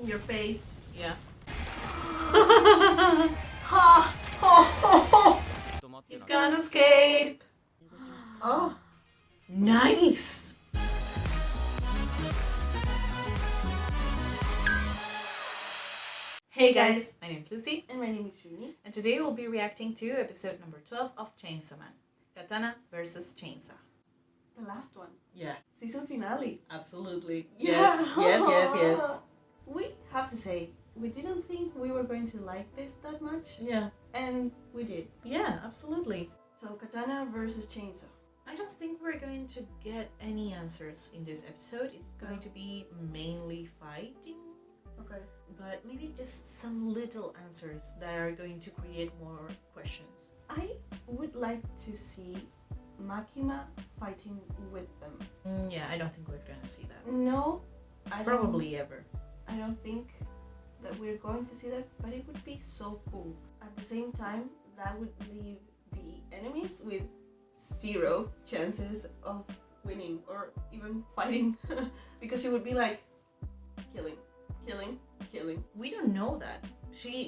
In your face. Yeah. Ha! Ho, ho, ho! He's gonna escape. Oh. Nice. Hey guys, my name is Lucy. And my name is Juni. And today we'll be reacting to episode number 12 of Chainsaw Man. Katana versus Chainsaw. The last one. Yeah. Season finale. Absolutely. Yeah. Yes. We have to say, we didn't think we were going to like this that much. Yeah. And we did. Yeah, absolutely. So, Katana versus Chainsaw. I don't think we're going to get any answers in this episode. It's going to be mainly fighting. Okay. But maybe just some little answers that are going to create more questions. I would like to see Makima fighting with them. Yeah, I don't think we're gonna see that. No, Probably ever. I don't think that we're going to see that, but it would be so cool. At the same time, that would leave the enemies with 0 chances of winning or even fighting. Because it would be like killing. We don't know that.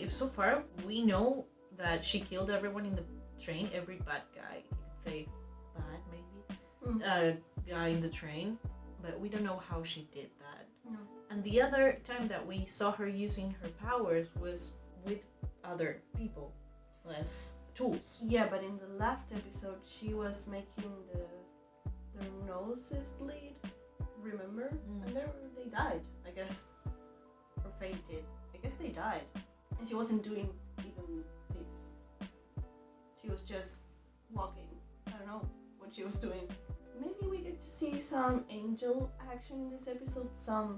So far, we know that she killed everyone in the train, every bad guy. You could say bad, maybe. Guy in the train. But we don't know how she did that. No. And the other time that we saw her using her powers was with other people. Less tools. Yeah, but in the last episode, she was making their noses bleed. Remember? And they died, I guess. Or fainted. I guess they died. And she wasn't doing even this. She was just walking. I don't know what she was doing. Maybe we get to see some angel action in this episode. Some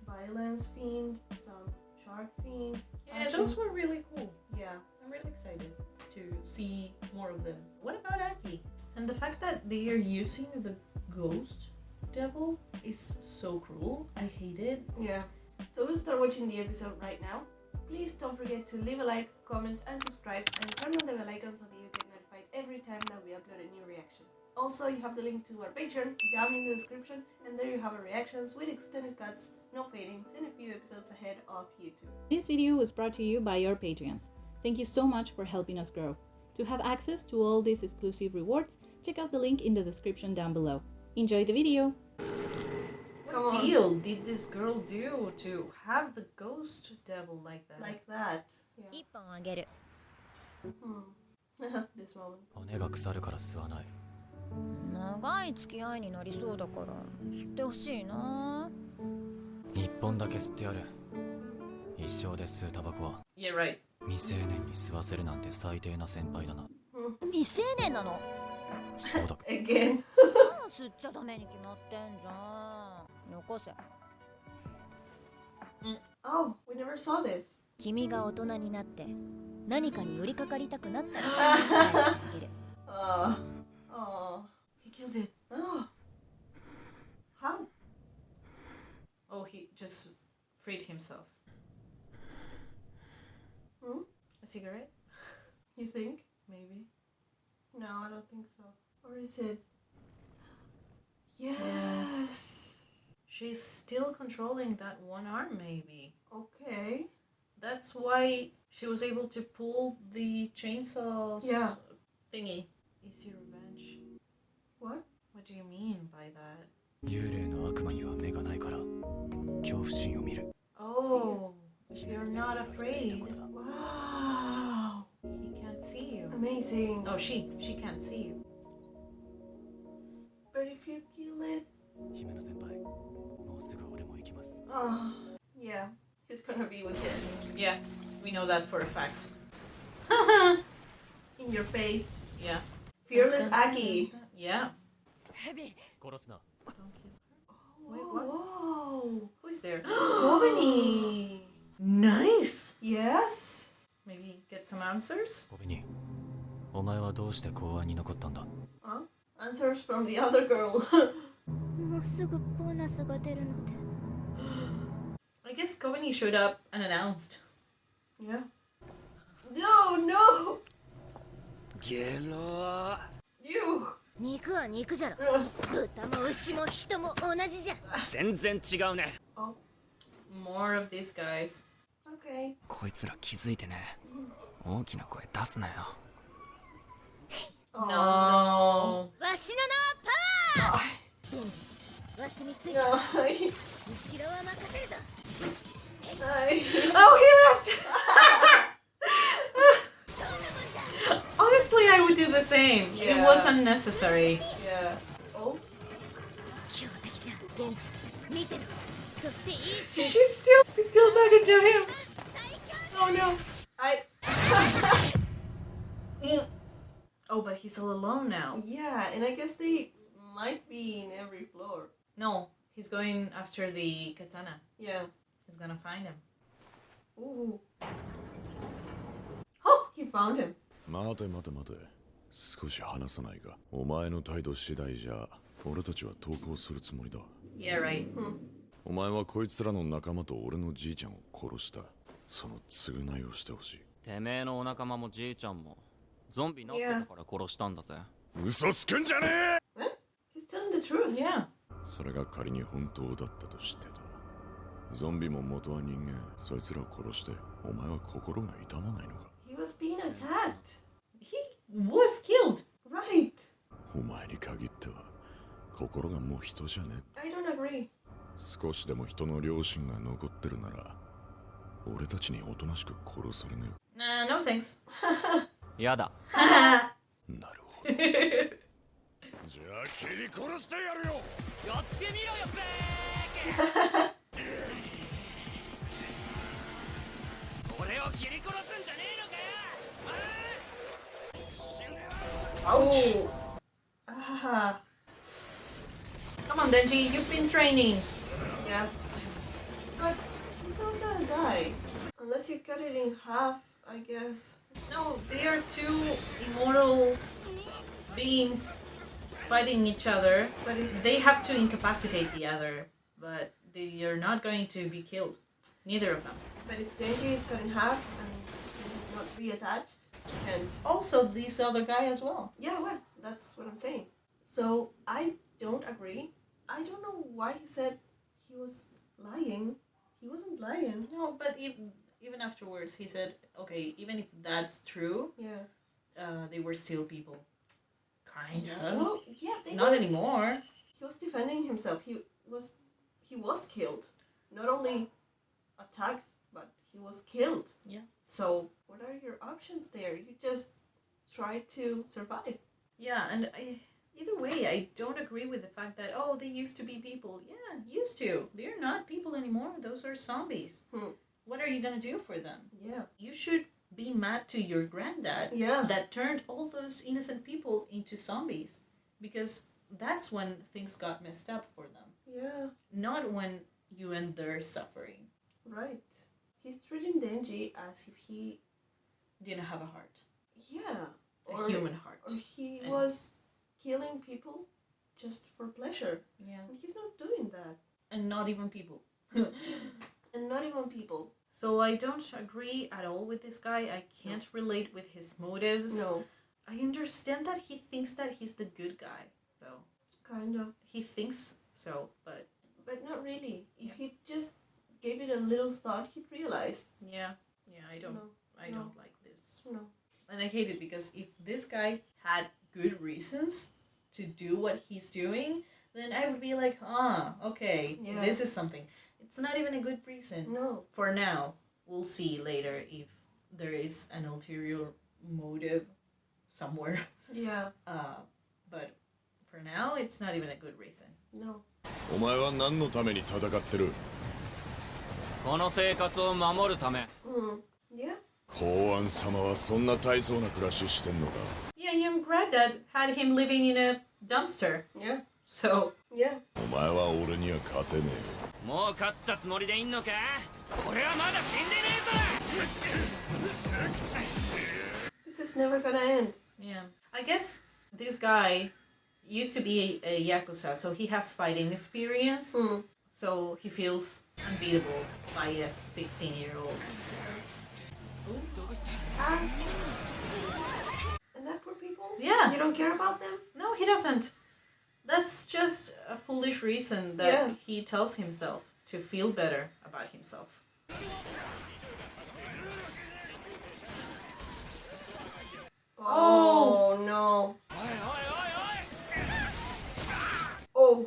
violence fiend. Some shark fiend. Yeah, action. those were really cool. Yeah. I'm really excited to see more of them. What about Aki? And the fact that they are using the ghost devil is so cruel. I hate it. Yeah. So we'll start watching the episode right now. Please don't forget to leave a like, comment and subscribe and turn on the bell icon so that you get notified every time that we upload a new reaction. Also, you have the link to our Patreon down in the description, and there you have our reactions with extended cuts, no fadings, and a few episodes ahead of YouTube. This video was brought to you by your Patreons. Thank you so much for helping us grow. To have access to all these exclusive rewards, check out the link in the description down below. Enjoy the video! What deal did this girl do to have the ghost devil like that? Like that. Yeah. 一本あげる This moment. 骨が腐るから吸わない。長い付き合いになりそうだから吸ってほしいな一本だけ吸ってやる。一生で吸うタバコは Yeah, right. 未成年に吸わせるなんて最低な先輩だな。未成年なのそうだ。 Again. 吸っちゃダメに決まってんじゃんよこせ Oh, we never saw this. 君が大人になって何かに寄りかかりたくなったら返してあげる Oh. He killed it. Oh. How? Oh, he just freed himself. A cigarette? You think? Maybe. No, I don't think so. Or is it? Yes. She's still controlling that one arm, maybe. Okay. That's why she was able to pull the chainsaws thingy. Easy revenge. What? What do you mean by that? 幽霊の悪魔には目がないから恐怖心を見る。 Oh, you're not afraid. Wow. He can't see you. Amazing. Oh, she can't see you. But if you kill it... 姫野先輩、もうすぐ俺も行きます。 Oh. Yeah. He's gonna be with him. Yeah, we know that for a fact. In your face. Yeah. Fearless Aki. Yeah. 殺すな。 Don't kill her. Wait, what? Whoa. Who is there? Gobini. Nice. Yes. Maybe get some answers? ゴビニ、お前はどうして公安に残ったんだ？ Huh? Answers from the other girl. もうすぐボーナスが出るので I guess Kobani showed up and announced. Yeah. No. ゲロー。 You. 肉は肉じゃろ豚も牛も人も同じじゃ全然違うね。Oh. more of these guys. Okay. こいつら気づいてね。大きな声出すなよ。 Oh, No. わしの名はパーデンジわしについて No. 後ろは任せるぞ Oh, he left! Honestly, I would do the same. It Yeah. was unnecessary. Yeah. Oh. 強敵じゃデンジ見てろそしていい She's still talking to him. Oh no. Oh, but he's all alone now. Yeah, and I guess they might be in every floor. No, he's going after the katana. Yeah. He's gonna find him. Ooh. Oh, he found him. 待て待て待て少し話さないかお前の態度次第じゃ俺たちは投降するつもりだ Yeah, right. お前はこいつらの仲間と俺のじいちゃんを殺したその償いをしてほしいてめえのお仲間もじいちゃんもゾンビなってたから殺したんだぜ。嘘つくんじゃねえ What? He's telling the truth. Yeah. それが仮に本当だったとしてだゾンビも元は人間そいつらを殺してお前は心が痛まないのか He was being attacked. He was killed. Right. お前に限っては心がもう人じゃね I don't agree. 少しでも人の良心が残ってるなら俺たちにおとなしく殺されね No thanks. やだ。えなるほどじゃあ切り殺してやるよやってみろよブレーキ。俺を切り殺すんじゃねえのかよ。 Ouch. Ah. Come on, Denji, you've been training. Yeah. But he's not gonna die. Unless you cut it in half, I guess. No, they are two immortal beings fighting each other, but they have to incapacitate the other. But they are not going to be killed. Neither of them. But if Denji is cut in half and he's not reattached, he can't. Also, this other guy as well. Yeah, well, that's what I'm saying. So I don't agree. I don't know why he said he was lying. He wasn't lying. No, but even afterwards, he said, okay, even if that's true, Yeah. they were still people. Kind of. Well, yeah, they Not were. anymore. He was defending himself. He was killed. Not only attacked, but he was killed. Yeah. So what are your options there? You just try to survive. Yeah, and either way, I don't agree with the fact that, oh, they used to be people. Yeah, used to. They're not people anymore. Those are zombies. What are you gonna do for them? Yeah. You should be mad to your granddad Yeah. that turned all those innocent people into zombies. Because that's when things got messed up for them. Yeah. Not when you end their suffering. Right. He's treating Denji as if he, Didn't have a heart. yeah, A human heart. or he And- was killing people just for pleasure. Yeah. And he's not doing that. And not even people. And not even people. So I don't agree at all with this guy. I can't relate with his motives. No. I understand that he thinks that he's the good guy, though. Kind of. He thinks so, but But not really. If he just gave it a little thought, he'd realize. yeah, I don't No. don't like this. No. And I hate it because if this guy had good reasons to do what he's doing, then I would be like, okay, Yeah. this is something. It's not even a good reason. No. For now, we'll see later if there is an ulterior motive somewhere. Yeah. But for now, it's not even a good reason. No. お前は何のために戦ってるこの生活を守るため。 Yeah. 公安様はそんな大層な暮らししてんのか Yeah, young granddad had him living in a dumpster. Yeah. So, Yeah. お前は俺には勝てねもう勝ったつもりでいんのか。俺はまだ死んでね This is never gonna end. yeah. I guess this guy used to be a Yakuza, so he has fighting experience. So he feels unbeatable by a 16-year-old. And that poor people? Yeah. You don't care about them? No, he doesn't. That's just a foolish reason that Yeah. he tells himself to feel better about himself. Oh no. Oh,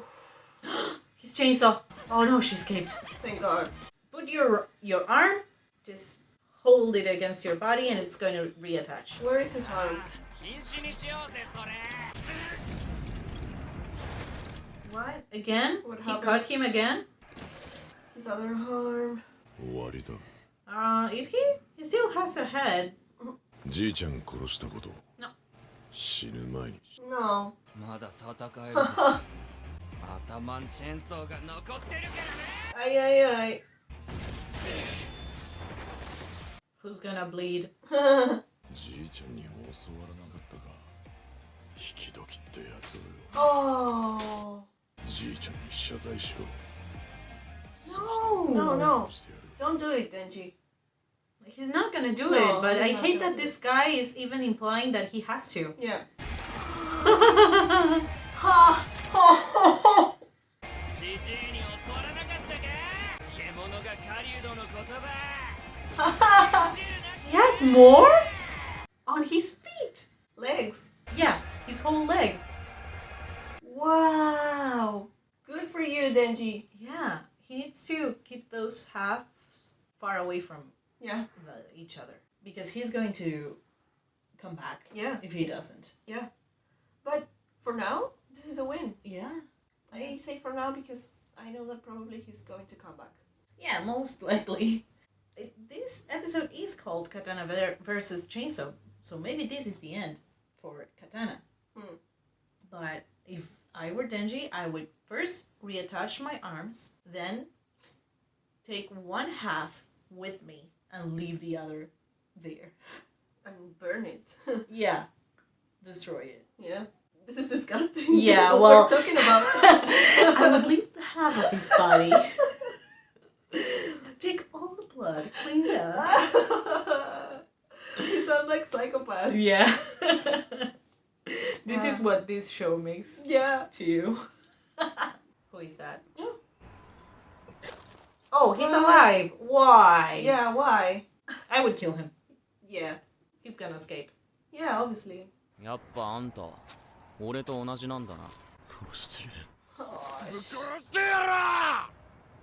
His chainsaw. Oh no, she escaped. thank God. Put your arm, just hold it against your body and it's going to reattach. Where is his arm? 禁止にしようぜそれ What? Again? What He happened? cut him again? His other arm. 終わりだ。 Is he? He still has a head. じいちゃん殺したこと。 No. 死ぬ前に。 No. まだ戦えるぞ頭んチェーンソーが残ってるからね Ay, ay, ay. Who's gonna bleed? じいちゃんに教わらなかったか。引き時ってやつをよ。 Oh. じいちゃんに謝罪しろ。 No, no. してやる。 Don't do it, Denji. He's not gonna do No, it, but he's I not hate gonna that do this guy is even implying that he has to. Yeah. Ha! Ho, ho, ho. じじいに教わらなかったか獣が狩人の言葉 He has more? On his feet! Legs. Yeah, his whole leg. Wow. Good for you, Denji. Yeah, he needs to keep those halves far away from Yeah. each other. Because he's going to come back Yeah. if he doesn't. Yeah. But for now, this is a win. Yeah. I say for now because I know that probably he's going to come back. Yeah, most likely. This episode is called Katana versus Chainsaw, so maybe this is the end for Katana. Hmm. But if I were Denji, I would first reattach my arms, then take one half with me and leave the other there. And burn it. Yeah, destroy it. Yeah. This is disgusting. Yeah, What well- we're talking about. I would leave the half of his body. Take all the blood, clean it up. You sound like psychopath. Yeah. This is what this show makes Yeah. to you. Who is that? Oh. Oh, he's alive. Why? Yeah, why? I would kill him. Yeah. He's gonna escape. Yeah, obviously. やっぱあんた俺と同じなんだな殺して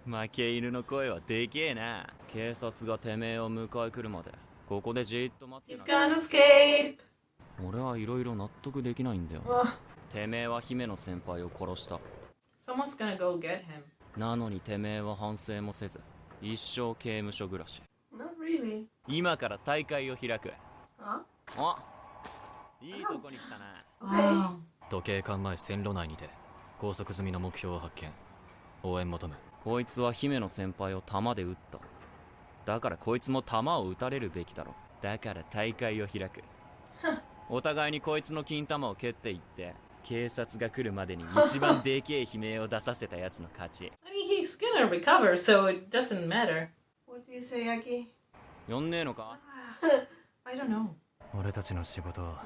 負け犬の声はでけえな警察がてめえを迎え来るまでここでじーっと待って He's な gonna escape. 俺はいろいろ納得できないんだよ Ugh. てめえは姫野先輩を殺した Someone's gonna go get him. なのにてめえは反省もせず一生刑務所暮らし Not really. 今から大会を開く Huh? あいいとこに来たな Wow. 時計館前線路内にて拘束済みの目標を発見応援求むこいつは姫野先輩を弾で撃っただからこいつも弾を撃たれるべきだろだから大会を開くお互いにこいつの金玉を蹴っていって警察が来るまでに一番でけえ悲鳴を出させたやつの勝ち I mean, he's gonna recover, so it doesn't matter. What do you say, Aki? 呼んねえのか I don't know. 俺たちの仕事は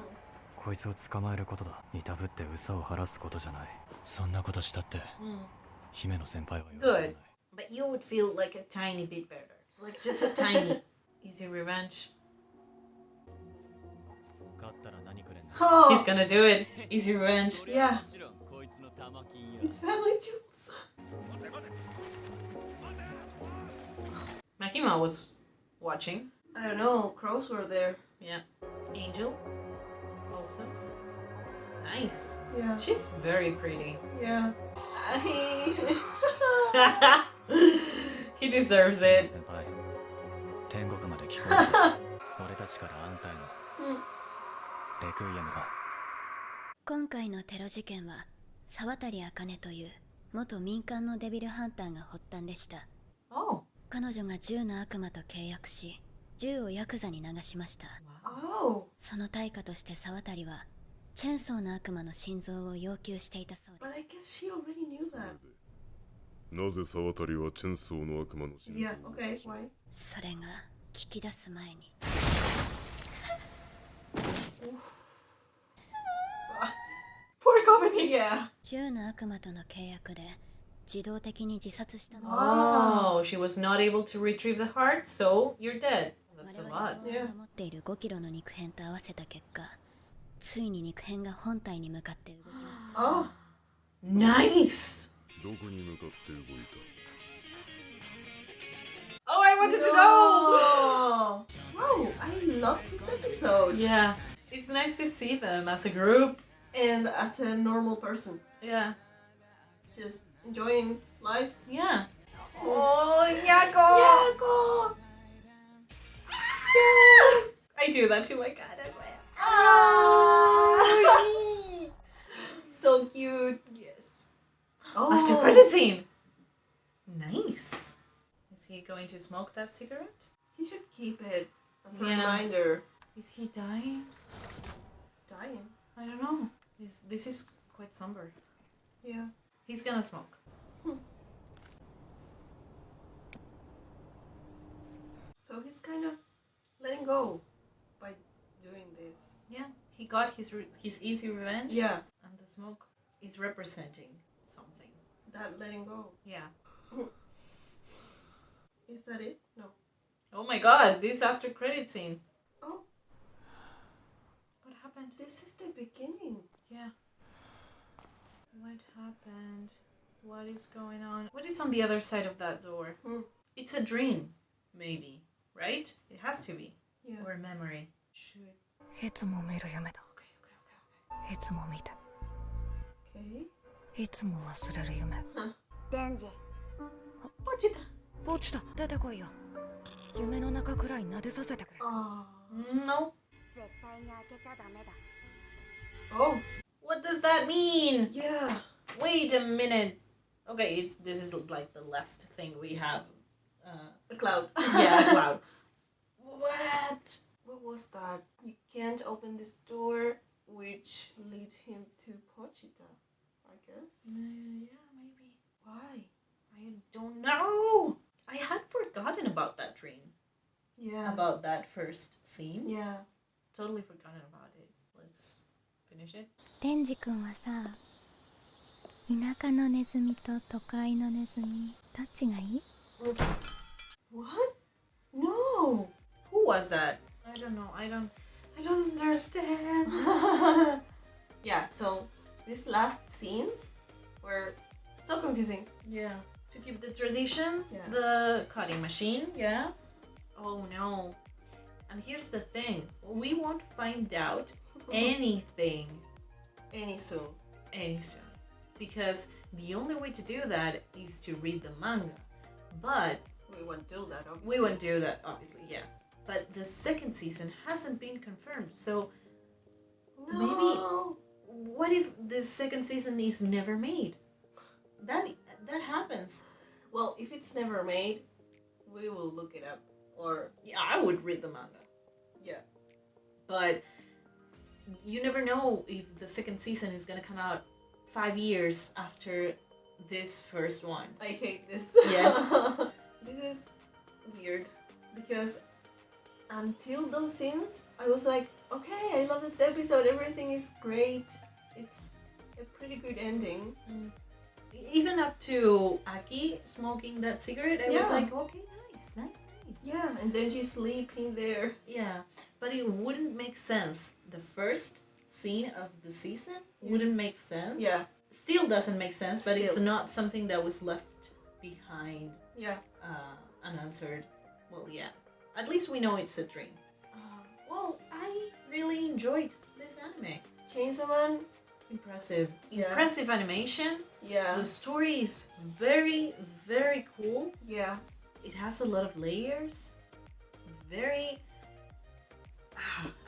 こいつを捕まえることだいたぶって嘘を晴らすことじゃないそんなことしたって姫野先輩は喜ばない Good. But you would feel like a tiny bit better. Like just a tiny easy revenge. 勝ったら何くれんの He's Oh, gonna do it. Easy revenge. 俺は Yeah. もちろんこいつの玉金よ his family jewels. Makima was watching. I don't know. Crows were there. Yeah. Angel also. Nice. Yeah. She's very pretty. Yeah. He deserves it. 先輩天国まで聞こえる俺たちからあんたへのレクイエムが今回のテロ事件は沢渡茜という元民間のデビルハンターが発端でした。 Oh. 彼女が銃の悪魔と契約し銃をヤクザに流しました。 Oh. その対価として沢渡はチェンソーの悪魔の心臓を要求していたそうで But I guess she already knew that. なぜ沢渡はチェンソーの悪魔の心臓 Yeah. Okay. Why? す。それが聞き出す前に Poor company. Yeah. 銃の悪魔との契約で自動的に自殺したの。 Oh, she was not able to retrieve the heart, so you're dead. That's a 我 lot. 々が持っている5キロの肉片と合わせた結果、ついに肉片が本体に向かって動きました。 Oh, Nice! どこに向かって動いた？ Oh, I wanted to know! no! Wow, I love this episode. Yeah, it's nice to see them as a group. And as a normal person, Yeah. just enjoying life. Yeah. Oh, Yako! Yes! I do that to my cat as well. Oh, so cute. Yes. Oh, After credit scene. Nice. Is he going to smoke that cigarette? He should keep it as a Yeah. reminder. Is he dying? Dying. I don't know. This is quite somber. Yeah. He's gonna smoke. So he's kind of letting go by doing this. Yeah. He got his easy revenge. Yeah, And the smoke is representing something. that letting go. Yeah. Is that it? No. Oh my god, this after credit scene. Oh, What happened? this is the beginning. Yeah. What happened? What is going on? What is on the other side of that door? Hmm. It's a dream, maybe, right? It has to be. Yeah. Or a memory. Should. いつも見る夢だ。 Okay. いつも見て。 Okay. いつも忘れる夢。デンジ、 Pochita. 落ちた。出てこいよ。夢の中くらい撫でさせてくれ。 Oh. No. 絶対に開けちゃダメだ。 Oh. What does that mean? Yeah. Wait a minute. Okay, this is like the last thing we have. A cloud. Yeah, a cloud. What? What was that? You can't open this door, which lead him to Pochita, I guess. Yeah, maybe. Why? I don't know. I had forgotten about that dream. Yeah. About that first scene. Yeah. Totally forgotten about it. Let's finish it. デンジ君はさ、田舎のネズミと都会のネズミ、どっちがいい？ What? No. Who was that? I don't know. I don't understand. Yeah, so these last scenes were so confusing. Yeah. To keep the tradition, Yeah. the cutting machine, yeah. Oh no. And here's the thing. We won't find out anything Any soon. any soon. Because the only way to do that is to read the manga. But We won't do that, obviously. we won't do that, obviously, yeah. But the second season hasn't been confirmed, so No. what if the second season is never made? That happens. Well, if it's never made, we will look it up. Or, Yeah, I would read the manga. yeah. But you never know if the second season is gonna come out 5 years after this first one. I hate this. Yes. This is weird. Because until those scenes, I was like, okay, I love this episode. Everything is great. It's a pretty good ending. Even up to Aki smoking that cigarette, I was Yeah. like, okay, nice. Yeah, and then she's sleeping there. Yeah, but it wouldn't make sense. The first scene of the season wouldn't make sense. Yeah. Still doesn't make sense, but it's Still. not something that was left behind Yeah. unanswered. Well, yeah. At least we know it's a dream. Well, I really enjoyed this anime. Chainsaw Man. Impressive. Yeah. Impressive animation. Yeah. The story is very, very cool. Yeah. It has a lot of layers. Very...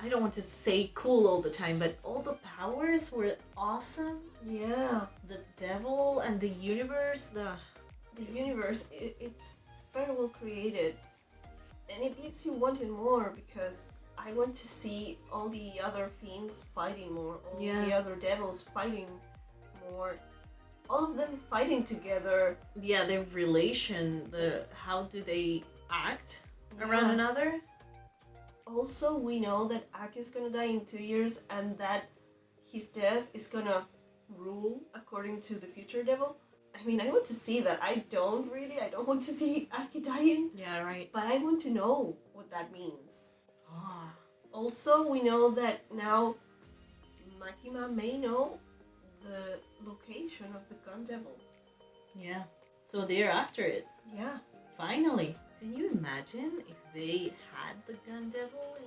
I don't want to say cool all the time, but all the powers were awesome. Yeah. The devil and the universe, The universe, it's very well created. And it leaves you wanting more because I want to see all the other fiends fighting more, all Yeah. the other devils fighting more. All of them fighting together. yeah, their relation, how do they act around Yeah. another? Also, we know that Aki's gonna die in 2 years and that his death is gonna rule according to the future devil. I mean, I want to see that. I don't want to see Aki dying. Yeah, right. But I want to know what that means. Ah. Also, we know that now Makima may know the location of the gun devil. Yeah. So they're after it. Yeah. Finally. Can you imagine if they had the gun devil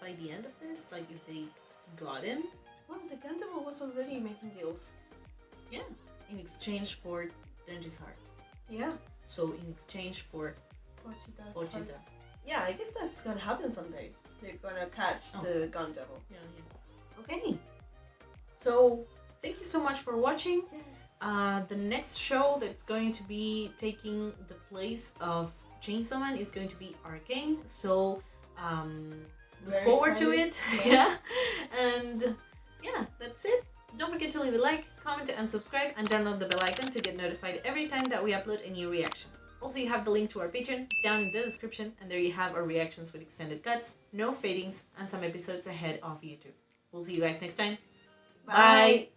by the end of this? Like if they got him? Well, the gun devil was already making deals. Yeah. In exchange for Denji's heart. Yeah. So in exchange for Pochita's heart. Pochita. Yeah, I guess that's gonna happen someday. They're gonna catch the gun devil. Yeah. Okay. So thank you so much for watching. Yes. The next show that's going to be taking the place of Chainsaw Man is going to be Arcane. So look Very forward to excited. it. Yeah. And yeah, that's it. Don't forget to leave a like, comment, and subscribe, and download the bell icon to get notified every time that we upload a new reaction. Also, you have the link to our Patreon down in the description, and there you have our reactions with extended cuts, no fadings, and some episodes ahead of YouTube. We'll see you guys next time. Bye.